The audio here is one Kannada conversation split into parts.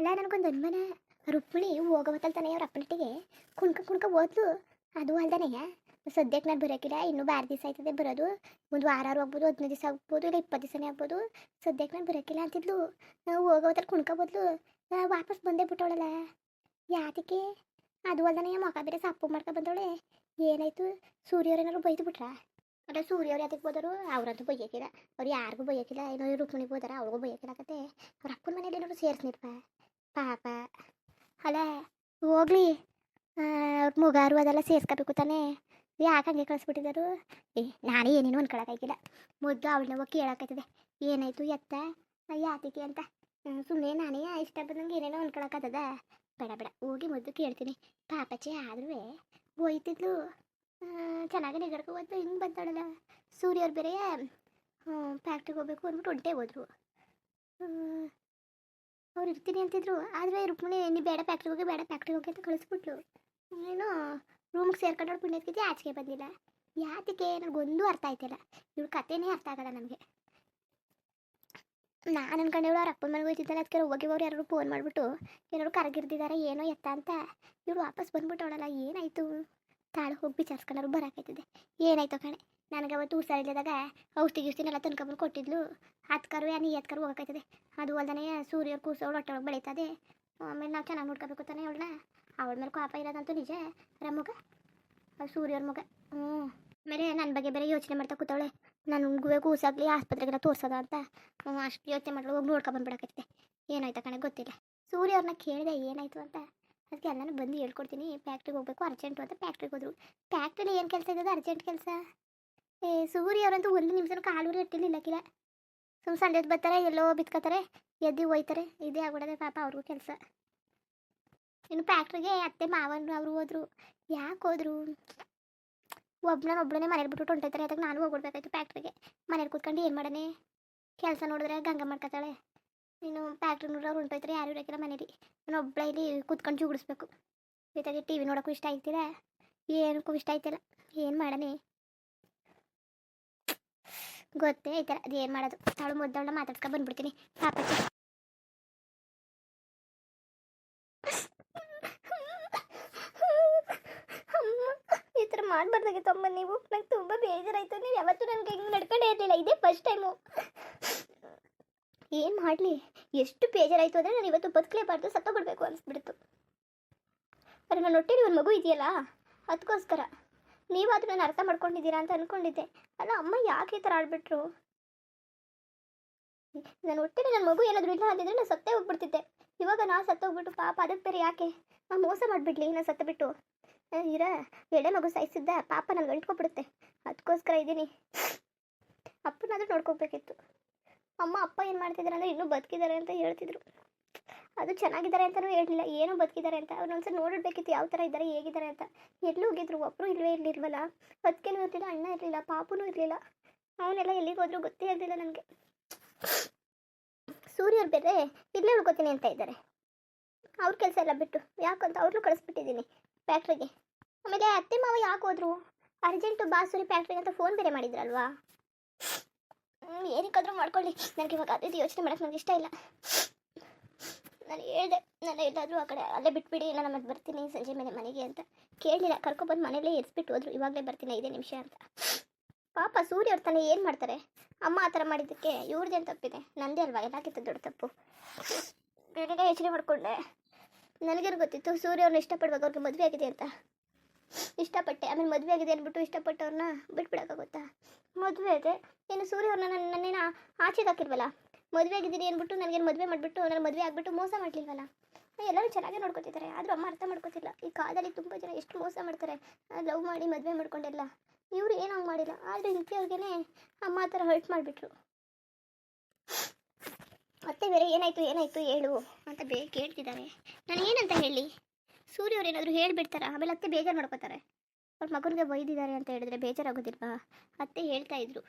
ಅಲ್ಲ ನನಗೊಂದು ಅನುಮಾನ. ರುಕ್ಮಿಣಿ ಹೋಗೋವತ್ತಲ್ ತಾನೆ ಅವ್ರ ಅಪ್ಪನಟ್ಟಿಗೆ ಕುಣ್ಕ ಓದ್ಲು. ಅದು ಅಲ್ದಾನೆ ಸದ್ಯಕ್ಕೆ ನಾನು ಬರೋಕಿಲ್ಲ, ಇನ್ನೂ 6 ದಿವಸ ಆಯ್ತದೆ ಬರೋದು. ಒಂದು ವಾರ ಹೋಗ್ಬೋದು, 15 ದಿವಸ ಆಗ್ಬೋದು, ಇಲ್ಲ 20 ದಿವಸನೇ ಆಗ್ಬೋದು. ಸದ್ಯಕ್ಕೆ ನಾನು ಬರೋಕಿಲ್ಲ ಅಂತಿದ್ಲು. ನಾವು ಹೋಗೋವತ್ತಲ್ಲಿ ಕುಣ್ಕೋಬೋದ್ಲು. ವಾಪಸ್ ಬಂದೇ ಬಿಟ್ಟವಳಲ್ಲ ಯಾತಕ್ಕೆ? ಅದು ಅಲ್ದಾನೆ ಮೊಕ ಬೇರೆ ಸಪ್ಪು ಮಾಡ್ಕೊ ಬಂದವಳೆ. ಏನಾಯ್ತು? ಸೂರ್ಯವ್ರೇನಾದ್ರು ಬೈದು ಬಿಟ್ರಾ? ಅಲ್ಲ ಸೂರ್ಯವ್ರು ಯಾತಕ್ಕೆ ಬೋದರು? ಅವ್ರಂತೂ ಬೈಯಕ್ಕಿಲ್ಲ, ಅವ್ರು ಯಾರಿಗೂ ಬೈಯಕ್ಕಿಲ್ಲ. ಏನೋ ರುಕ್ಮಿಣಿಗೆ ಬೋದಾರ, ಅವ್ರಿಗೂ ಬೈಯಕ್ಕಿಲ್ಲ ಕತೆ. ಅವ್ರ ಅಪ್ಪನ ಮನೇಲಿ ಏನಾದ್ರು ಸೇರಿಸ್ನಿಪ್ಪ ಪಾಪ. ಅಲ್ಲ ಹೋಗ್ಲಿ, ಅವ್ರ ಮುಗಾರು ಅದೆಲ್ಲ ಸೇರ್ಸ್ಕೋಬೇಕು ತಾನೇ. ಯಾಕೆ ಹಂಗೆ ಕಳಿಸ್ಬಿಟ್ಟಿದ್ದಾರು? ನಾನೇ ಏನೇನು ಅನ್ಕೊಳಕ್ಕಾಗಿಲ್ಲ. ಮೊದಲು ಅವಳನ್ನ ಹೋಗಿ ಕೇಳೋಕ್ಕಾಯ್ತದೆ ಏನಾಯ್ತು ಎತ್ತ ಯಾತಿಕೆ ಅಂತ. ಸುಮ್ಮನೆ ನಾನೇ ಇಷ್ಟ ಬಂದಂಗೆ ಏನೇನೋ ಅನ್ಕೊಳಕ್ಕಾಗ್ತದ? ಬೇಡ ಬೇಡ, ಹೋಗಿ ಮೊದಲು ಕೇಳ್ತೀನಿ. ಪಾಪಚ್ಚಿ ಆದ್ರೂ ಹೋಯ್ತಿದ್ಲು, ಚೆನ್ನಾಗಿ ನಿಗಡ್ಕೊ ಹೋದ್ಲು. ಹಿಂಗೆ ಬಂತಾಳಲ್ಲ. ಸೂರ್ಯವ್ರು ಬೇರೆ ಫ್ಯಾಕ್ಟ್ರಿಗೆ ಹೋಗ್ಬೇಕು ಅಂದ್ಬಿಟ್ಟು ಹೊಂಟೇ ಹೋದ್ರು. ಅವ್ರು ಇರ್ತೀನಿ ಅಂತಿದ್ರು, ಆದರೆ ರುಕ್ಮಿಣಿ ನೀ ಬೇಡ ಫ್ಯಾಕ್ಟ್ರಿಗೆ ಹೋಗಿ ಅಂತ ಕಳಿಸ್ಬಿಟ್ಲು. ಏನೋ ರೂಮ್ಗೆ ಸೇರ್ಕೊಂಡವ್ರು ಪುಣ್ಯದ್ಕಿದ್ದೆ ಆಚೆಗೆ ಬಂದಿಲ್ಲ. ಯಾತಕ್ಕೆ ನನಗೊಂದು ಅರ್ಥ ಆಯ್ತಿಲ್ಲ. ಇವ್ಳ ಕಥೆನೇ ಅರ್ಥ ಆಗಲ್ಲ ನನಗೆ. ನಾನು ಅನ್ಕೊಂಡೆವಳು ಅವ್ರ ಅಪ್ಪನ ಮನೆಗೆ ಹೋಯ್ತಿದ್ದಲ್ಲ, ಅದಕ್ಕೆ ಹೋಗಿವ್ರು ಯಾರು ಫೋನ್ ಮಾಡಿಬಿಟ್ಟು ಏನಾದ್ರು ಕರಗಿರ್ದಿದ್ದಾರೆ ಏನೋ ಎತ್ತ ಅಂತ. ಇವಳು ವಾಪಸ್ ಬಂದ್ಬಿಟ್ಟವಳಲ್ಲ, ಏನಾಯಿತು? ತಾಳು ಹೋಗಿ ವಿಚಾರಿಸ್ಕೊಂಡ್ರು ಬರೋಕೈತದೆ. ಏನಾಯ್ತು ಕಣೆ, ನನಗೆ ಅವತ್ತು ಹುಷಾರಿಲ್ಲದಾಗ ಔಷಧಿನೆಲ್ಲ ತಂದ್ಕೊಂಡ್ಬಂದು ಕೊಟ್ಟಿದ್ಲು. ಹತ್ಕರು ನೀ ಎತ್ಕರು ಹೋಗೋಕೈತದೆ. ಅದು ಅಲ್ದಾನೆ ಸೂರ್ಯವ್ರ ಕೂಸವಳು ಹೊಟ್ಟೆಯೊಳಗೆ ಬೆಳೀತದೆ. ಆಮೇಲೆ ನಾವು ಚೆನ್ನಾಗಿ ನೋಡ್ಕೋಬೇಕು ತಾನೆ ಅವಳನ್ನ. ಅವಳ ಮೇಲೆ ಕೋಪ ಇರೋದಂತೂ ನಿಜ. ರಮ್ಮಗ ಅದು ಸೂರ್ಯವ್ರ ಮಗ. ಆಮೇಲೆ ನನ್ನ ಬಗ್ಗೆ ಬೇರೆ ಯೋಚನೆ ಮಾಡ್ತಾ ಕೂತವಳೆ. ನನಗೂ ಕೂಸಾಗ್ಲಿ ಆಸ್ಪತ್ರೆಗೆಲ್ಲ ತೋರ್ಸೋದ ಅಂತ ಅಷ್ಟು ಯೋಚನೆ ಮಾಡಲು ಹೋಗಿ ನೋಡ್ಕೊಂಬಂದ್ಬಿಡಕೈತೆ. ಏನಾಯ್ತು ಕಣೆ ಗೊತ್ತಿಲ್ಲ. ಸೂರ್ಯವ್ರನ್ನ ಕೇಳಿದೆ ಏನಾಯಿತು ಅಂತ. ಅದಕ್ಕೆ ಎಲ್ಲನೂ ಬಂದು ಹೇಳ್ಕೊಡ್ತೀನಿ. ಫ್ಯಾಕ್ಟ್ರಿಗೆ ಹೋಗಬೇಕು ಅರ್ಜೆಂಟು ಅಂತ ಫ್ಯಾಕ್ಟ್ರಿಗೆ ಹೋದ್ರು. ಫ್ಯಾಕ್ಟ್ರಿಲಿ ಏನು ಕೆಲಸ ಇದ್ದದ ಅರ್ಜೆಂಟ್ ಕೆಲಸ? ಸೂರ್ಯವ್ರಂತೂ ಒಂದು ನಿಮಿಷನೂ ಕಾಲೂರಿ ಇಟ್ಟಿಲ್ಲ. ಸಂಜೆ ಬರ್ತಾರೆ, ಎಲ್ಲೋ ಬಿತ್ಕೋತಾರೆ, ಎದ್ದು ಹೋಯ್ತಾರೆ. ಇದೇ ಆಗ್ಬಿಡೋದೆ ಪಾಪ ಅವ್ರಿಗೂ ಕೆಲಸ. ಇನ್ನು ಫ್ಯಾಕ್ಟ್ರಿಗೆ ಅತ್ತೆ ಮಾವನು ಅವರು ಹೋದ್ರು. ಯಾಕೆ ಹೋದ್ರು? ಒಬ್ಬನೇ ಮನೇಲಿ ಬಿಟ್ಟು ಹೊಂಟೈತಾರೆ. ಅದಕ್ಕೆ ನಾನು ಹೋಗ್ಬಿಡ್ಬೇಕಾಯ್ತು ಫ್ಯಾಕ್ಟ್ರಿಗೆ. ಮನೇಲಿ ಕೂತ್ಕೊಂಡು ಏನು ಮಾಡನೆ? ಕೆಲಸ ನೋಡಿದ್ರೆ ಗಂಗ ಮಾಡ್ಕೊತಾಳೆ. ಇನ್ನು ಫ್ಯಾಕ್ಟ್ರಿ ನೋಡ್ರೆ ಅವ್ರು ಹೊಂಟೋಯ್ತಾರೆ, ಯಾರು ಇರೋಕ್ಕಿಲ್ಲ ಮನೇಲಿ. ನಾನು ಒಬ್ಬಳ ಇಲ್ಲಿ ಕೂತ್ಕೊಂಡು ಜುಗಿಡಿಸ್ಬೇಕು. ಜೊತೆಗೆ ಟಿ ವಿ ನೋಡೋಕ್ಕೂ ಇಷ್ಟ ಆಯ್ತಿಲ್ಲ, ಏನಕ್ಕೂ ಇಷ್ಟ ಆಯ್ತಿಲ್ಲ. ಏನು ಮಾಡನೆ ಗೊತ್ತೇ ಐತಲ್ಲ ಅದು ಏನು ಮಾಡೋದು. ಅವಳು ಮುದ್ದವಳ ಮಾತಾಡ್ಸ್ಕೊಂಡು ಬಂದ್ಬಿಡ್ತೀನಿ ಪಾಪಚ್ಚಿ. ಈ ಥರ ಮಾಡಬಾರ್ದಾಗಿತ್ತಮ್ಮ ನೀವು. ನಂಗೆ ತುಂಬ ಬೇಜಾರಾಯಿತು. ನೀವು ಯಾವತ್ತೂ ನನಗೆ ಹಿಂಗೆ ನಡ್ಕೊಂಡೇ ಇರಲಿಲ್ಲ, ಇದೇ ಫಸ್ಟ್ ಟೈಮು. ಏನು ಮಾಡಲಿ, ಎಷ್ಟು ಬೇಜಾರಾಯಿತು ಅಂದರೆ ನಾನು ಇವತ್ತು ಬದುಕಲೇಬಾರ್ದು, ಸತ್ತೋಗ್ಬಿಡ್ಬೇಕು ಅನಿಸ್ಬಿಡ್ತು. ಅರೆ ನನ್ನ ಹೊಟ್ಟೆಲಿ ಒಂದು ಮಗು ಇದೆಯಲ್ಲ, ಅದಕ್ಕೋಸ್ಕರ. ನೀವಾದರೂ ನಾನು ಅರ್ಥ ಮಾಡ್ಕೊಂಡಿದ್ದೀರಾ ಅಂತ ಅಂದ್ಕೊಂಡಿದ್ದೆ. ಅಲ್ಲ ಅಮ್ಮ ಯಾಕೆ ಈ ಥರ ಆಡ್ಬಿಟ್ರು? ನನ್ನ ಹೊಟ್ಟೆಲಿ ನನ್ನ ಮಗು ಏನಾದರೂ ಇಲ್ಲ ಅಂತಿದ್ರೆ ನಾನು ಸತ್ತೇ ಹೋಗ್ಬಿಡ್ತಿದ್ದೆ. ಇವಾಗ ನಾನು ಸತ್ತೋಗ್ಬಿಟ್ಟು ಪಾಪ ಅದಕ್ಕೆ ಬೇರೆ ಯಾಕೆ ನಾನು ಮೋಸ ಮಾಡಿಬಿಡ್ಲಿ? ನಾನು ಸತ್ತು ಬಿಟ್ಟು ಎಳೆ ಮಗು ಸಾಯಿಸಿದ್ದ ಪಾಪ ನನಗೆ ಇಟ್ಕೊಬಿಡುತ್ತೆ. ಅದಕ್ಕೋಸ್ಕರ ಇದ್ದೀನಿ. ಅಪ್ಪನಾದರೂ ನೋಡ್ಕೋಬೇಕಿತ್ತು. ಅಪ್ಪ ಏನು ಮಾಡ್ತಿದ್ದಾರೆ ಅಂದರೆ ಇನ್ನೂ ಬದುಕಿದ್ದಾರೆ ಅಂತ ಹೇಳ್ತಿದ್ರು. ಅದು ಚೆನ್ನಾಗಿದ್ದಾರೆ ಅಂತಲೂ ಹೇಳಲಿಲ್ಲ, ಏನೋ ಬದುಕಿದ್ದಾರೆ ಅಂತ. ಅವ್ರನ್ನೊಂದ್ಸಲ ನೋಡಿರ್ಬೇಕಿತ್ತು ಯಾವ ಥರ ಇದ್ದಾರೆ, ಹೇಗಿದ್ದಾರೆ ಅಂತ. ಎಲ್ಲೂ ಹೋಗಿದ್ರು, ಒಬ್ಬರು ಇರಲಿಲ್ವಲ್ಲ. ಅದಕ್ಕೇನು ಇರಲಿಲ್ಲ, ಅಣ್ಣ ಇರಲಿಲ್ಲ, ಪಾಪನೂ ಇರಲಿಲ್ಲ. ಅವನ್ನೆಲ್ಲ ಎಲ್ಲಿಗೆ ಹೋದ್ರು ಗೊತ್ತೇ ಇರಲಿಲ್ಲ ನನಗೆ. ಸೂರ್ಯವ್ರು ಬೇರೆ ಇಲ್ಲೇ ಉಳ್ಕೋತೀನಿ ಅಂತ ಇದ್ದಾರೆ. ಅವ್ರ ಕೆಲಸ ಎಲ್ಲ ಬಿಟ್ಟು ಯಾಕಂತ ಅವ್ರನ್ನೂ ಕಳಿಸ್ಬಿಟ್ಟಿದ್ದೀನಿ ಫ್ಯಾಕ್ಟ್ರಿಗೆ. ಆಮೇಲೆ ಅತ್ತೆ ಮಾವ ಯಾಕೆ ಹೋದ್ರು? ಅರ್ಜೆಂಟು ಬಾಸೂರಿ ಫ್ಯಾಕ್ಟ್ರಿಗೆ ಅಂತ ಫೋನ್ ಬೇರೆ ಮಾಡಿದ್ರಲ್ವಾ. ಏನಕ್ಕಾದ್ರೂ ಮಾಡ್ಕೊಳ್ಳಿ, ನನಗೆ ಇವಾಗ ಅದೇ ಯೋಚನೆ ಮಾಡೋಕ್ಕೆ ನನಗೆ ಇಷ್ಟ ಇಲ್ಲ. ನಾನು ಹೇಳಿದೆ, ನಾನು ಎಲ್ಲಾದರೂ ಆ ಕಡೆ ಅಲ್ಲೇ ಬಿಟ್ಬಿಡಿ, ನಾನು ಮತ್ತೆ ಬರ್ತೀನಿ ಸಂಜೆ ಮೇಲೆ ಮನೆಗೆ ಅಂತ. ಕೇಳಲಿಲ್ಲ, ಕರ್ಕೊಬಂದು ಮನೇಲೇ ಎರಿಸ್ಬಿಟ್ಟು ಹೋದ್ರು. ಇವಾಗಲೇ ಬರ್ತೀನಿ 5 ನಿಮಿಷ ಅಂತ. ಪಾಪ ಸೂರ್ಯವ್ರ ತಾನೇ ಏನು ಮಾಡ್ತಾರೆ? ಅಮ್ಮ ಆ ಥರ ಮಾಡಿದ್ದಕ್ಕೆ ಇವ್ರದ್ದೇನು ತಪ್ಪಿದೆ? ನಂದೇ ಅಲ್ವಾ ಎಲ್ಲಕ್ಕಿಂತ ದೊಡ್ಡ ತಪ್ಪು. ನನಗೆ ಯೋಚನೆ ಮಾಡಿಕೊಂಡೆ. ನನಗೇನು ಗೊತ್ತಿತ್ತು ಸೂರ್ಯವ್ರನ್ನ ಇಷ್ಟಪಡುವಾಗ ಅವ್ರಿಗೆ ಮದುವೆ ಆಗಿದೆ ಅಂತ. ಇಷ್ಟಪಟ್ಟೆ, ಆಮೇಲೆ ಮದುವೆ ಆಗಿದೆ ಅಂದ್ಬಿಟ್ಟು ಇಷ್ಟಪಟ್ಟವ್ರನ್ನ ಬಿಟ್ಬಿಡೋಕ್ಕಾಗುತ್ತಾ? ಮದುವೆ ಇದೆ, ಏನು ಸೂರ್ಯವ್ರನ್ನ ನನ್ನೇನು ಆಚೆಗೆ ಹಾಕಿಲ್ವಲ್ಲ. ಮದುವೆ ಆಗಿದ್ದೀನಿ ಅಂದ್ಬಿಟ್ಟು ನನಗೇನು ಮದುವೆ ಮಾಡಿಬಿಟ್ಟು ನನ್ನ ಮದುವೆ ಆಗಿಬಿಟ್ಟು ಮೋಸ ಮಾಡಲಿಲ್ವಲ್ಲ. ಎಲ್ಲರೂ ಚೆನ್ನಾಗೇ ನೋಡ್ಕೊತಿದ್ದಾರೆ, ಆದರೂ ಅಮ್ಮ ಅರ್ಥ ಮಾಡ್ಕೊತಿಲ್ಲ. ಈ ಕಾಲದಲ್ಲಿ ತುಂಬ ಜನ ಎಷ್ಟು ಮೋಸ ಮಾಡ್ತಾರೆ, ಲವ್ ಮಾಡಿ ಮದುವೆ ಮಾಡ್ಕೊಂಡೆಲ್ಲ. ಇವರು ಏನು ಹಂಗೆ ಮಾಡಿಲ್ಲ, ಆದರೆ ಇಂಥವ್ರಿಗೇ ಅಮ್ಮ ಆ ಥರ ಹರ್ಟ್ ಮಾಡಿಬಿಟ್ರು. ಮತ್ತೆ ಬೇರೆ ಏನಾಯಿತು ಹೇಳು ಅಂತ ಕೇಳ್ತಿದ್ದಾರೆ. ನಾನು ಏನಂತ ಹೇಳಿ? ಸೂರ್ಯವ್ರು ಏನಾದರೂ ಹೇಳಿಬಿಡ್ತಾರ? ಆಮೇಲೆ ಅತ್ತೆ ಬೇಜಾರು ಮಾಡ್ಕೋತಾರೆ. ಅವ್ರ ಮಗನಿಗೆ ಬೈದಿದ್ದಾರೆ ಅಂತ ಹೇಳಿದ್ರೆ ಬೇಜಾರಾಗೋದಿಲ್ವಾ? ಅತ್ತೆ ಹೇಳ್ತಾ ಇದ್ರು,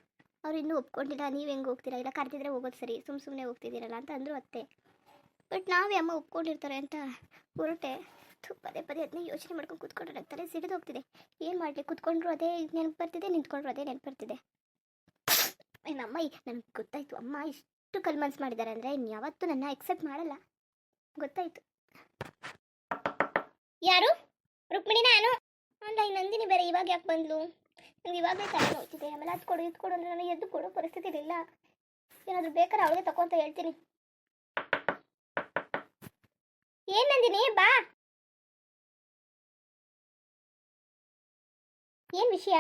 ಅವ್ರು ಇನ್ನೂ ಒಪ್ಕೊಂಡಿಲ್ಲ, ನೀವು ಹೆಂಗೆ ಹೋಗ್ತೀರಾ, ಇಲ್ಲ ಕರೆದಿದ್ರೆ ಹೋಗೋದು ಸರಿ, ಸುಮ್ಮನೆ ಹೋಗ್ತಿದ್ದೀರಲ್ಲ ಅಂತ ಅಂದರು ಅತ್ತೆ. ಬಟ್ ನಾವೇ ಅಮ್ಮ ಒಪ್ಕೊಂಡಿರ್ತಾರೆ ಅಂತ ಹೊರಟೆ. ಪದೇ ಅದನ್ನೇ ಯೋಚನೆ ಮಾಡ್ಕೊಂಡು ಕೂತ್ಕೊಂಡ್ರೆ ತಲೆ ಸಿಡಿದು ಹೋಗ್ತಿದೆ. ಏನು ಮಾಡಲಿ? ಕೂತ್ಕೊಂಡ್ರು ಅದೇ ನೆನಪು ಬರ್ತಿದೆ, ನಿಂತ್ಕೊಂಡ್ರು ಅದೇ ನೆನಪು ಬರ್ತಿದೆ. ನಮ್ಮಮ್ಮ ನನಗೆ ಗೊತ್ತಾಯಿತು, ಅಮ್ಮ ಇಷ್ಟು ಕಲ್ಮನ್ಸ್ ಮಾಡಿದ್ದಾರೆ ಅಂದರೆ ಇನ್ಯಾವತ್ತೂ ನನ್ನ ಎಕ್ಸೆಪ್ಟ್ ಮಾಡಲ್ಲ. ಗೊತ್ತಾಯ್ತು. ಯಾರು? ರುಕ್ಮಿಣಿ ನಾನು. ಅಲ್ಲ ಈ ನಂದಿನಿ ಬೇರೆ ಇವಾಗ ಯಾಕೆ ಬಂದ್ಲು? ನನಗೆ ಇವಾಗಲೇ ತಲೆ ನೋಯ್ತಿದೆ. ಆಮೇಲೆ ಅದು ಕೊಡು ಇದು ಕೊಡು ಅಂದರೆ ನನಗೆ ಎದ್ದು ಕೊಡೋ ಪರಿಸ್ಥಿತಿ ಇಲ್ಲ. ಏನಾದರೂ ಬೇಕಾದ್ರೆ ಅವಳಿಗೆ ತಗೋ ಅಂತ ಹೇಳ್ತೀನಿ. ಏನ್ ನಂದಿನಿ ಬಾ. ಏನ್ ವಿಷಯ?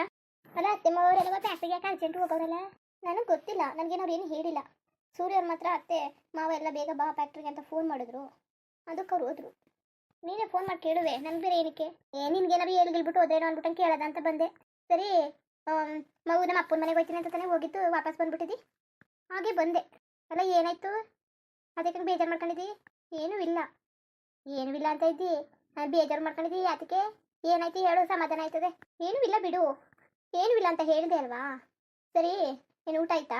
ಅಲ್ಲ ಅತ್ತೆ ಮಾವರೆಲ್ಲ ಫ್ಯಾಕ್ಟ್ರಿಗೆ ಯಾಕೆ ಅರ್ಜೆಂಟ್ ಹೋಗೋರಲ್ಲ? ನನಗೆ ಗೊತ್ತಿಲ್ಲ, ನನಗೇನವ್ರು ಏನು ಹೇಳಿಲ್ಲ. ಸೂರ್ಯ ಅವ್ರ ಮಾತ್ರ ಅತ್ತೆ ಮಾವ ಎಲ್ಲ ಬೇಗ ಬಾ ಫ್ಯಾಕ್ಟ್ರಿಗೆ ಅಂತ ಫೋನ್ ಮಾಡಿದ್ರು. ಅದಕ್ಕೆ ಅವ್ರು ಹೋದ್ರು. ನೀನೇ ಫೋನ್ ಮಾಡಿ ಕೇಳುವೆ, ನನ್ಗೆ ಬೇರೆ ಏನಕ್ಕೆ? ನಿನ್ಗೇನಾರು ಹೇಳ್ಗಿಲ್ಬಿಟ್ಟು ಹೋದೇನೋ ಅಂದ್ಬಿಟ್ಟು ಕೇಳೋದ ಅಂತ ಬಂದೆ. ಸರಿ ಮಗು ನಮ್ಮ ಅಪ್ಪನ ಮನೆಗೆ ಹೋಗ್ತೀನಿ ಅಂತ ತಾನೇ ಹೋಗಿದ್ದು, ವಾಪಸ್ ಬಂದ್ಬಿಟ್ಟಿದ್ದಿ. ಹಾಗೆ ಬಂದೆ. ಅಲ್ಲ ಏನಾಯ್ತು? ಅದಕ್ಕೆ ಬೇಜಾರು ಮಾಡ್ಕೊಂಡಿದ್ದಿ? ಏನೂ ಇಲ್ಲ. ಏನೂ ಇಲ್ಲ ಅಂತ ಇದ್ದಿ, ಬೇಜಾರು ಮಾಡ್ಕೊಂಡಿದ್ದಿ ಅದಕ್ಕೆ? ಏನಾಯ್ತು ಹೇಳು, ಸಮಾಧಾನ ಆಯ್ತದೆ. ಏನೂ ಇಲ್ಲ ಬಿಡು. ಏನೂ ಇಲ್ಲ ಅಂತ ಹೇಳಿದೆ ಅಲ್ವಾ? ಸರಿ ಏನು ಊಟ ಆಯ್ತಾ?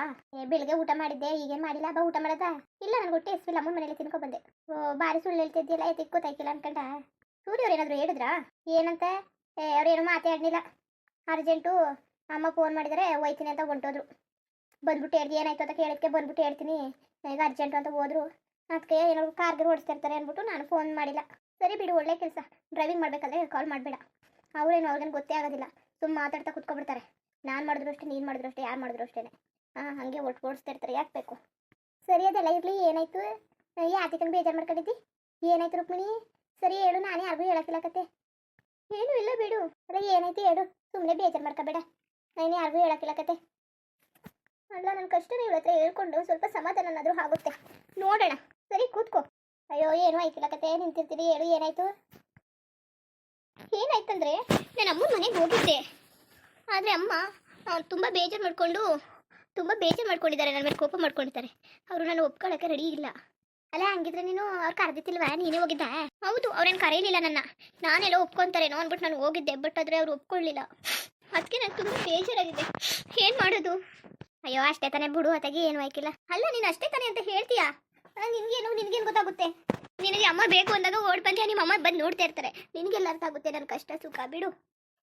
ಬೆಳಿಗ್ಗೆ ಊಟ ಮಾಡಿದ್ದೆ, ಈಗೇನು ಮಾಡಿಲ್ಲ. ಬಾ ಊಟ ಮಾಡೋದಾ? ಇಲ್ಲ ನನಗೆ ಹೊಟ್ಟೆ ಎಸ್ವಿಲ್ಲ, ಅಮ್ಮನ ಮನೇಲಿ ತಿನ್ಕೊ ಬಂದೆ. ಭಾರಿ ಸುಳ್ಳು ಹೇಳ್ತಿದ್ದಿಲ್ಲ, ಎತ್ತಿಗೆ ಗೊತ್ತಾಯ್ತಿಲ್ಲ ಅನ್ಕಂಡ. ಸೂರ್ಯ ಅವ್ರು ಏನಾದರೂ ಹೇಳಿದ್ರಾ? ಏನಂತ? ಅವ್ರೇನು ಮಾತಾಡಲಿಲ್ಲ. ಅರ್ಜೆಂಟು ಅಮ್ಮ ಫೋನ್ ಮಾಡಿದರೆ ಹೋಯ್ತೀನಿ ಅಂತ ಹೊಂಟೋದ್ರು. ಬಂದ್ಬಿಟ್ಟು ಹೇಳ್ದು ಏನಾಯ್ತು ಅಂತ ಕೇಳೋಕ್ಕೆ ಬಂದ್ಬಿಟ್ಟು ಹೇಳ್ತೀನಿ ಈಗ ಅರ್ಜೆಂಟು ಅಂತ ಹೋದ್ರು. ಅದಕ್ಕೆ ಏನಾದ್ರು ಕಾರ್ಗೆ ಓಡಿಸ್ತಿರ್ತಾರೆ ಅಂದ್ಬಿಟ್ಟು ನಾನು ಫೋನ್ ಮಾಡಿಲ್ಲ. ಸರಿ ಬಿಡು, ಒಳ್ಳೆ ಕೆಲಸ. ಡ್ರೈವಿಂಗ್ ಮಾಡಬೇಕಾದ್ರೆ ಕಾಲ್ ಮಾಡಬೇಡ. ಅವ್ರಿಗೇನು ಗೊತ್ತೇ ಆಗೋದಿಲ್ಲ, ಸುಮ್ಮನೆ ಮಾತಾಡ್ತಾ ಕುತ್ಕೊಬಿಡ್ತಾರೆ. ನಾನು ಮಾಡಿದ್ರು ಅಷ್ಟೇ, ನೀನು ಮಾಡಿದ್ರು ಅಷ್ಟೇ, ಯಾರು ಮಾಡಿದ್ರು ಅಷ್ಟೇ. ಹಾಗೆ ಓಡಿಸ್ತಿರ್ತಾರೆ, ಯಾಕೆ ಬೇಕು? ಸರಿ ಅದೆಲ್ಲ ಇರಲಿ. ಏನಾಯ್ತು? ಯಾತಿಕಂಡು ಬೇಜಾರು ಮಾಡ್ಕೊಂಡಿದ್ದಿ? ಏನಾಯ್ತು ರುಕ್ಮಿಣಿ? ಸರಿ ಹೇಳು, ನಾನೇ ಯಾರಿಗೂ ಹೇಳಕ್ಕಿಲ್ಲ ಕತೆ. ಏನೂ ಇಲ್ಲ ಬಿಡು. ಅಲ್ಲ ಏನಾಯ್ತು ಹೇಳು, ಸುಮ್ಮನೆ ಬೇಜಾರು ಮಾಡ್ಕೋಬೇಡ. ನಾನು ಯಾರಿಗೂ ಹೇಳಕ್ಕಿಲ್ಲ ಕತೆ. ಅಲ್ಲ ನನ್ನ ಕಷ್ಟನೇ ಇವಳ ಹತ್ರ ಹೇಳ್ಕೊಂಡು ಸ್ವಲ್ಪ ಸಮಾಧಾನನಾದರೂ ಆಗುತ್ತೆ, ನೋಡೋಣ. ಸರಿ ಕೂತ್ಕೋ. ಅಯ್ಯೋ ಏನೂ ಆಯ್ತಿಲ್ಲ ಕತೆ, ನಿಂತಿರ್ತೀರಿ. ಹೇಳು ಏನಾಯ್ತು? ಏನಾಯ್ತಂದ್ರೆ ನಾನು ಅಮ್ಮನ ಮನೆಗೆ ಹೋಗಿದ್ದೆ. ಆದರೆ ಅಮ್ಮ ತುಂಬ ಬೇಜಾರು ಮಾಡ್ಕೊಂಡಿದ್ದಾರೆ, ನನ್ನ ಮೇಲೆ ಕೋಪ ಮಾಡ್ಕೊಂಡಿದ್ದಾರೆ. ಅವರು ನಾನು ಒಪ್ಕೊಳ್ಳೋಕ್ಕೆ ರೆಡಿ ಇಲ್ಲ. ಅಲ್ಲ ಹಂಗಿದ್ರೆ ನೀನು ಅವ್ರು ಕರೆದಿತ್ತಿಲ್ವಾ? ನೀನೇ ಹೋಗಿದ್ದ? ಹೌದು, ಅವ್ರೇನು ಕರೆಯಲಿಲ್ಲ ನನ್ನ. ನಾನೆಲ್ಲ ಒಪ್ಕೊತಾರೇನೋ ಅಂದ್ಬಿಟ್ಟು ನಾನು ಹೋಗಿದ್ದೆ, ಬಟ್ ಆದರೆ ಅವ್ರು ಒಪ್ಕೊಳ್ಳಿಲ್ಲ. ಅದಕ್ಕೆ ನನಗೆ ತುಂಬ ಬೇಜಾರಾಗಿದೆ. ಏನು ಮಾಡೋದು? ಅಯ್ಯೋ ಅಷ್ಟೇ ತಾನೇ ಬಿಡು, ಅತ್ತಾಗಿ ಏನು ಆಯ್ಕಿಲ್ಲ. ಅಲ್ಲ ನೀನು ಅಷ್ಟೇ ತಾನೇ ಅಂತ ಹೇಳ್ತೀಯಾ? ನಿನ್ಗೇನು ಗೊತ್ತಾಗುತ್ತೆ? ನಿನಗೆ ಅಮ್ಮ ಬೇಕು ಅಂದಾಗ ಓಡ್ ಬಂದೆ, ನಿಮ್ಮ ಅಮ್ಮ ಬಂದು ನೋಡ್ತಾ ಇರ್ತಾರೆ. ನಿನಗೆಲ್ಲ ಅರ್ಥ ಆಗುತ್ತೆ ನನ್ನ ಕಷ್ಟ ಸುಖ. ಬಿಡು,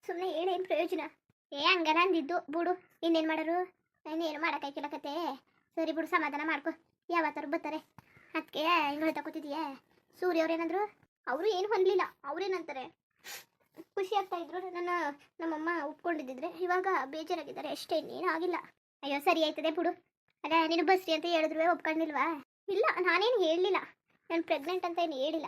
ಸುಮ್ಮನೆ ಹೇಳೇನು ಪ್ರಯೋಜನ? ಹಂಗಲ್ಲ ಅಂದಿದ್ದು ಬಿಡು, ಇನ್ನೇನು ಮಾಡೋರು? ಏನು ಮಾಡೋಕ್ಕಾಯ್ಕಿಲ್ಲ ಕತೆ. ಸರಿ ಬಿಡು, ಸಮಾಧಾನ ಮಾಡ್ಕೊ. ಯಾವತ್ತಾರು ಬರ್ತಾರೆ. ಅದಕ್ಕೆ ಹಿಂಗೆ ಹೇಳ್ತಾ ಕೂತಿದೀಯಾ? ಸೂರ್ಯ ಅವ್ರೇನಂದ್ರು? ಅವರು ಏನು ಹೊಂದಲಿಲ್ಲ. ಅವ್ರೇನಂತಾರೆ, ಖುಷಿ ಆಗ್ತಾ ಇದ್ರು ನಮ್ಮಮ್ಮ ಒಪ್ಕೊಂಡಿದ್ದಿದ್ರೆ. ಇವಾಗ ಬೇಜಾರಾಗಿದ್ದಾರೆ ಅಷ್ಟೇ, ಇನ್ನೇನು ಆಗಿಲ್ಲ. ಅಯ್ಯೋ ಸರಿ ಆಯ್ತದೆ ಬಿಡು. ಅಲ್ಲ ನೀನು ಬಸ್ರಿ ಅಂತ ಹೇಳಿದ್ರು ಒಪ್ಕೊಂಡಿಲ್ವಾ? ಇಲ್ಲ, ನಾನೇನು ಹೇಳಲಿಲ್ಲ. ನಾನು ಪ್ರೆಗ್ನೆಂಟ್ ಅಂತ ಏನು ಹೇಳಿಲ್ಲ.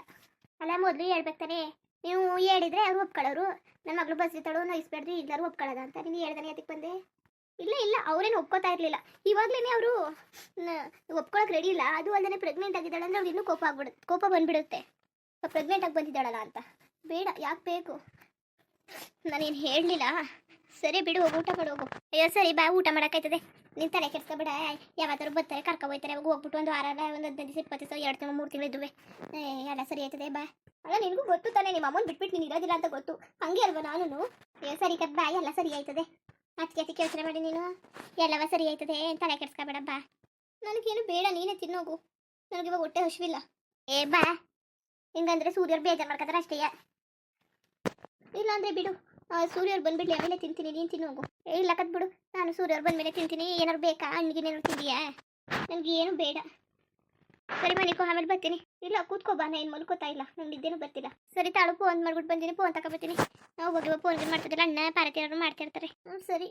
ಅಲ್ಲ ಮೊದಲು ಹೇಳ್ಬೇಕು ತಾನೆ. ನೀವು ಹೇಳಿದ್ರೆ ಅವ್ರು ಒಪ್ಕೊಳ್ಳೋರು. ನನ್ನ ಮಗಳು ಬಸ್ರಿ ತಳು ನೋಯಿಸ್ಬೇಡ್ರಿ, ಎಲ್ಲರೂ ಒಪ್ಕೊಳ್ಳೋದ ಅಂತ ನೀನು ಹೇಳ್ದಾನೆ ಅದಕ್ಕೆ ಬಂದೆ. ಇಲ್ಲ ಅವ್ರೇನು ಒಪ್ಕೋತಾ ಇರಲಿಲ್ಲ. ಇವಾಗಲೇ ಅವರು ಒಪ್ಕೊಳಕ್ಕೆ ರೆಡಿ ಇಲ್ಲ. ಅದು ಅಲ್ಲದೆ ಪ್ರೆಗ್ನೆಂಟ್ ಆಗಿದ್ದಾಳೆ ಅಂದರೆ ಅವ್ರು ಇನ್ನೂ ಕೋಪ ಬಂದುಬಿಡುತ್ತೆ. ಪ್ರೆಗ್ನೆಂಟ್ ಆಗಿ ಬಂದಿದ್ದಾಳಲ್ಲ ಅಂತ. ಬೇಡ, ಯಾಕೆ ಬೇಕು? ನಾನೇನು ಹೇಳಲಿಲ್ಲ. ಸರಿ ಬಿಡು, ಹೋಗಿ ಊಟ ಮಾಡಿ ಹೋಗು. ಅಯ್ಯೋ ಸರಿ ಬಾ, ಊಟ ಮಾಡೋಕ್ಕಾಯ್ತದೆ. ನೀನು ತಲೆ ಕೆಡ್ಸ್ಕೊಬೇಡ. ಯಾವತ್ತಾರು ಬರ್ತಾರೆ, ಕರ್ಕೊ ಹೋಗ್ತಾರೆ. ಅವಾಗ ಹೋಗ್ಬಿಟ್ಟು ಒಂದು ವಾರ, ಒಂದು 15 ದಿವಸ 20 ದಿವಸ 2 ತಿಂಗಳು 3 ತಿಂಗಳು ಇದ್ದುವೆ. ಎಲ್ಲ ಸರಿ ಆಯ್ತದೆ ಬಾ. ಅಲ್ಲ ನಿನಗೂ ಗೊತ್ತು ತಾನೇ, ನಿಮ್ಮ ಅಮ್ಮನ ಬಿಟ್ಬಿಟ್ಟು ನೀನು ಇರೋದಿಲ್ಲ ಅಂತ ಗೊತ್ತು. ಹಂಗೆ ಅಲ್ವಾ ನಾನು? ಅಯ್ಯೋ ಸರಿ ಕತ್ ಬಾ, ಎಲ್ಲ ಸರಿ ಆಯ್ತದೆ. ಅದಕ್ಕೆ ಯೋಚನೆ ಮಾಡಿ ನೀನು. ಎಲ್ಲವ ಸರಿ ಆಯ್ತದೆ, ತಲೆ ಕೆಡ್ಸ್ಕೊಬೇಡ ಬಾ. ನನಗೇನು ಬೇಡ, ನೀನೇ ತಿನ್ನೋಗು. ನನಗಿವಾಗ ಹೊಟ್ಟೆ ಹಸಿವಿಲ್ಲ. ಬಾ. ಹಿಂಗಂದ್ರೆ ಸೂರ್ಯವ್ರು ಬೇಜಾರು ಮಾಡ್ಕೊತಾರೆ ಅಷ್ಟೇ. ಇಲ್ಲಾಂದರೆ ಬಿಡು, ಸೂರ್ಯವ್ರು ಬಂದ್ಬಿಡ್ಲಿ, ಆಮೇಲೆ ತಿಂತೀನಿ, ನೀನು ತಿನ್ನೋಗು. ಇಲ್ಲ ಕತ್ ಬಿಡು, ನಾನು ಸೂರ್ಯವ್ರು ಬಂದಮೇಲೆ ತಿಂತೀನಿ. ಏನಾರು ಬೇಕಾ? ಹಣ್ಣಿಗೇನಾರು ತಿಂದೀಯಾ? ನನಗೆ ಏನು ಬೇಡ. ಸರಿ ಮನಿಕೋ, ಆಮೇಲೆ ಬರ್ತೀನಿ. ಇಲ್ಲ ಕೂತ್ಕೋ ಬಾ, ನಾನು ಏನು ಮಲ್ಕೋತಾ ಇಲ್ಲ, ನಂಗೆ ನಿದ್ದೇನು ಬರ್ತಿಲ್ಲ. ಸರಿ ತಾಳು, ಫೋನ್ ಮಾಡ್ಬಿಟ್ಟು ಬಂದಿನಿ, ಫೋನ್ ತಗೊಬರ್ತೀನಿ. ನಾವು ಹೋಗಿ ಫೋನ್ ಮಾಡ್ತಿದ್ದಿಲ್ಲ, ಅಣ್ಣ ಪಾರತಿ ಏನಾದ್ರು ಮಾಡ್ತಿರ್ತಾರೆ. ಸರಿ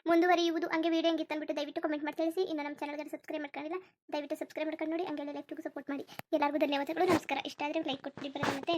ಮುಂದುವರಿಯುವುದು. ಹಂಗೆ ವೀಡಿಯೋ ಹೆಂಗಿತ್ತು ಅಂದ್ಬಿಟ್ಟು ದಯವಿಟ್ಟು ಕಮೆಂಟ್ ಮಾಡಿ ತಿಳಿಸಿ. ಇನ್ನು ನಮ್ಮ ಚಾನಲ್ಗೆ ಸಬ್ಸ್ಕ್ರೈಬ್ ಮಾಡ್ಕೊಂಡಿಲ್ಲ, ದಯವಿಟ್ಟು ಸಬ್ಸ್ಕ್ರೈಬ್ ಮಾಡ್ಕೊಂಡು ನೋಡಿ. ಹಂಗೆಲ್ಲ ಲೈಕ್ಗೂ ಸಪೋರ್ಟ್ ಮಾಡಿ. ಎಲ್ಲರಿಗೂ ಧನ್ಯವಾದಗಳು, ನಮಸ್ಕಾರ. ಇಷ್ಟ ಆದರೆ ಲೈಕ್ ಕೊಟ್ಟು ಬರೋದು ಮತ್ತೆ.